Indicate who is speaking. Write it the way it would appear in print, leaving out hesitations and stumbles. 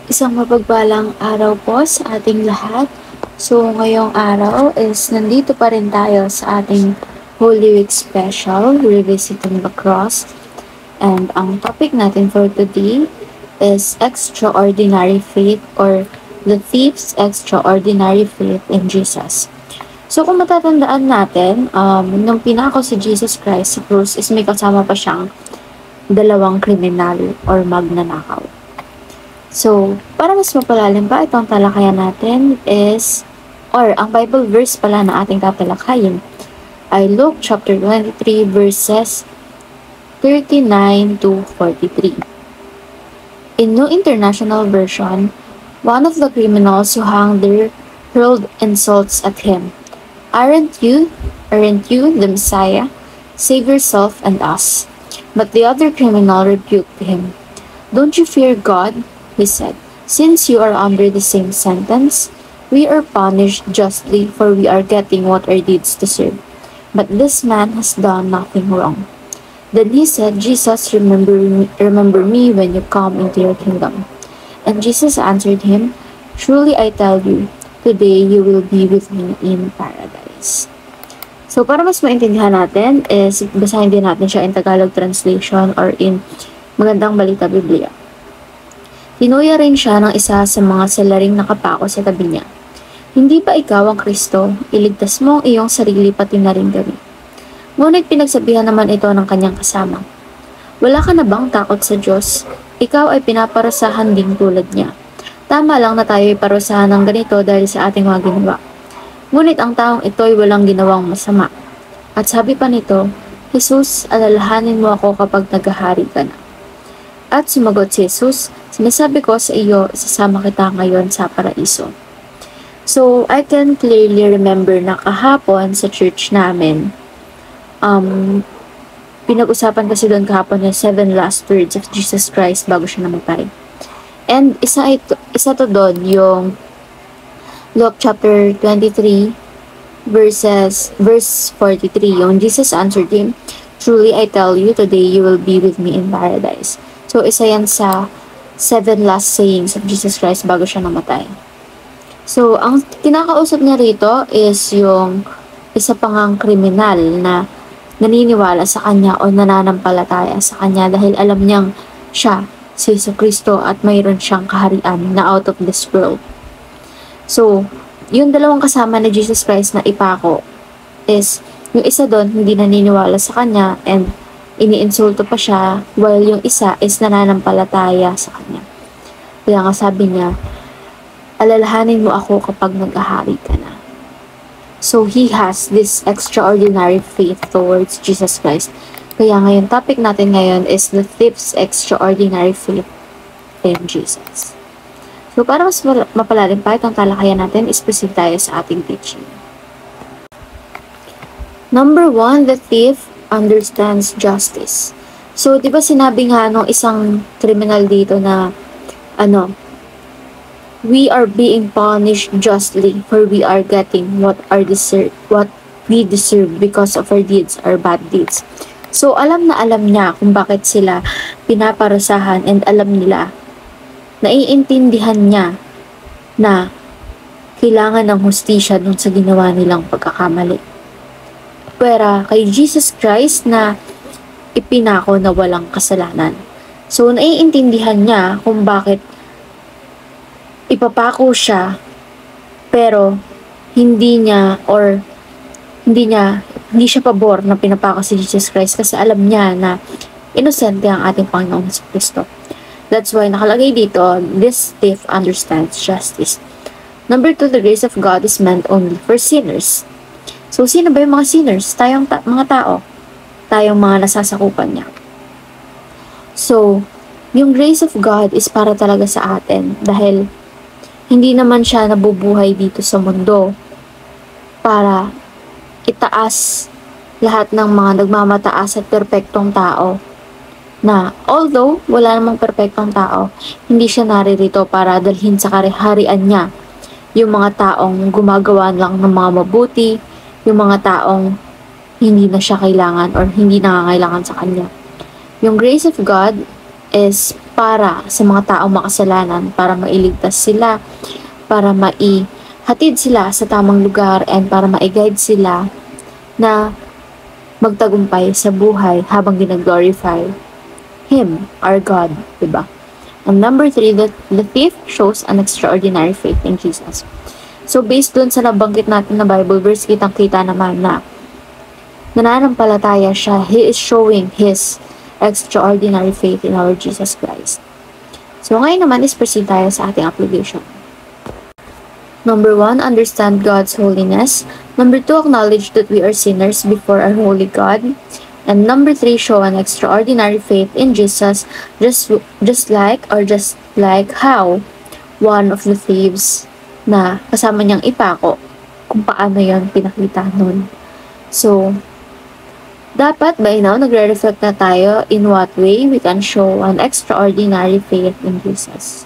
Speaker 1: Isang mapagpalang araw po sa ating lahat. So, ngayong araw is nandito pa rin tayo sa ating Holy Week Special, Revisiting the Cross. And ang topic natin for today is Extraordinary Faith or The Thief's Extraordinary Faith in Jesus. So, kung matatandaan natin, nung pinako si Jesus Christ sa krus is may kasama pa siyang dalawang kriminal or magnanakaw. So, para mas mapalalim pa itong talakayan natin is, or ang Bible verse pala na ating tatalakayin ay Luke chapter 23 verses 39 to 43. In New International Version, one of the criminals who hung there hurled insults at him. Aren't you the Messiah? Save yourself and us. But the other criminal rebuked him. Don't you fear God? He said, since you are under the same sentence, we are punished justly, for we are getting what our deeds deserve. But this man has done nothing wrong. Then he said, Jesus, remember me when you come into your kingdom. And Jesus answered him, truly I tell you, today you will be with me in paradise. So para mas maintindihan natin, is basahin din natin siya in Tagalog translation or in Magandang Balita Biblia. Tinuya rin siya ng isa sa mga salaring nakapako sa tabi niya. Hindi ba ikaw ang Kristo? Iligtas mo ang iyong sarili pati na rin kami. Ngunit pinagsabihan naman ito ng kanyang kasama. Wala ka na bang takot sa Diyos? Ikaw ay pinaparusahan din tulad niya. Tama lang na tayo ay parusahan ng ganito dahil sa ating mga ginawa. Ngunit ang taong ito ay walang ginawang masama. At sabi pa nito, Jesus, alalahanin mo ako kapag naghahari ka na. At sumagot si Jesus, sinasabi ko sa iyo, isasama kita ngayon sa paraiso. So, I can clearly remember na kahapon sa church namin, pinag-usapan kasi doon kahapon yung 7 last words of Jesus Christ bago siya namatay. And isa to doon yung Luke chapter 23 verse 43, yung Jesus answered him, truly I tell you, today you will be with me in paradise. So, isa yan sa 7 last sayings of Jesus Christ bago siya namatay. So, ang kinakausap niya rito is yung isa pang kriminal na naniniwala sa kanya o nananampalataya sa kanya dahil alam niyang siya, si Jesucristo, at mayroon siyang kaharian na out of this world. So, yung dalawang kasama ni Jesus Christ na ipako is, yung isa doon hindi naniniwala sa kanya and iniinsulto pa siya, while yung isa is nananampalataya sa kanya. Kaya nga sabi niya, alalahanin mo ako kapag nag-ahari ka na. So, he has this extraordinary faith towards Jesus Christ. Kaya ngayon, topic natin ngayon is the thief's extraordinary faith in Jesus. So, para mas mapalalim pa itong talakayan natin, proceed tayo sa ating teaching. Number 1, the thief understands justice. So, di ba sinabi nga nung isang criminal dito na, we are being punished justly, for we are getting what we deserve because of our deeds, our bad deeds. So, alam na alam niya kung bakit sila pinaparusahan and alam nila, naiintindihan niya na kailangan ng hustisya dun sa ginawa nilang pagkakamali. Pero kay Jesus Christ na ipinako na walang kasalanan. So, naiintindihan niya kung bakit ipapako siya pero hindi siya pabor na pinapako si Jesus Christ kasi alam niya na inosente ang ating Panginoong Jesucristo. That's why nakalagay dito, this thief understands justice. Number 2, the grace of God is meant only for sinners. So, sino ba yung mga sinners? Tayong mga tao. Tayong mga nasasakupan niya. So, yung grace of God is para talaga sa atin dahil hindi naman siya nabubuhay dito sa mundo para itaas lahat ng mga nagmamataas at perpektong tao. Na, although wala namang perpektong tao, hindi siya naririto para dalhin sa kaharian niya yung mga taong gumagawa lang ng mga mabuti, yung mga taong hindi na siya kailangan or hindi nangangailangan sa kanya. Yung grace of God is para sa mga taong makasalanan, para mailigtas sila, para maihatid sila sa tamang lugar, and para ma-guide sila na magtagumpay sa buhay habang ginaglorify Him, our God, diba? And number 3, the thief shows an extraordinary faith in Jesus. So, based dun sa nabanggit natin na Bible verse, kitang-kita naman na nananampalataya siya. He is showing His extraordinary faith in our Jesus Christ. So, ngayon naman is proceed tayo sa ating application. Number 1, understand God's holiness. Number 2, acknowledge that we are sinners before our holy God. And number 3, show an extraordinary faith in Jesus, just like how one of the thieves na kasama niyang ipako, kung paano yon pinakita nun. So, dapat by now, nagre-reflect na tayo in what way we can show an extraordinary faith in Jesus.